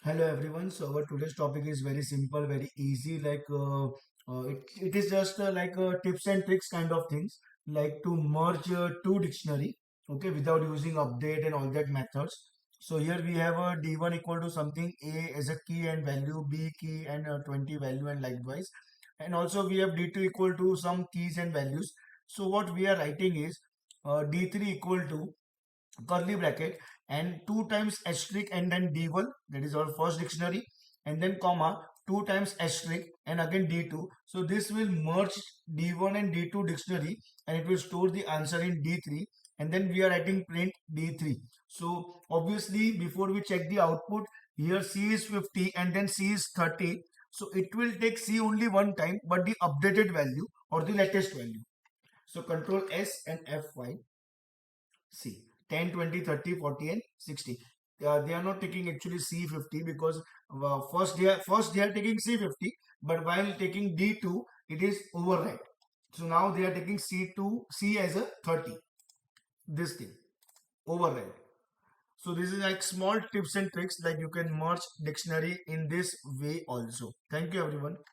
Hello everyone. So our today's topic is very simple, very easy. It is just tips and tricks kind of things, like to merge two dictionary, okay, without using update and all that methods. So here we have a D1 equal to something A as a key and value, B key and 20 value and likewise. And also we have D2 equal to some keys and values. So what we are writing is D3 equal to curly bracket and 2 times asterisk and then D1, that is our first dictionary, and then comma 2 times asterisk and again D2. So this will merge D1 and D2 dictionary and it will store the answer in D3, and then we are writing print D3. So obviously before we check the output, here C is 50 and then C is 30. So it will take C only one time, but the updated value or the latest value. So control S and F5. See, 10, 20, 30, 40, and 60. They are not taking actually C50 because first they are taking C50, but while taking D2 it is override. So now they are taking C2 C as a 30. This thing override. So this is like small tips and tricks, like you can merge dictionary in this way also. Thank you everyone.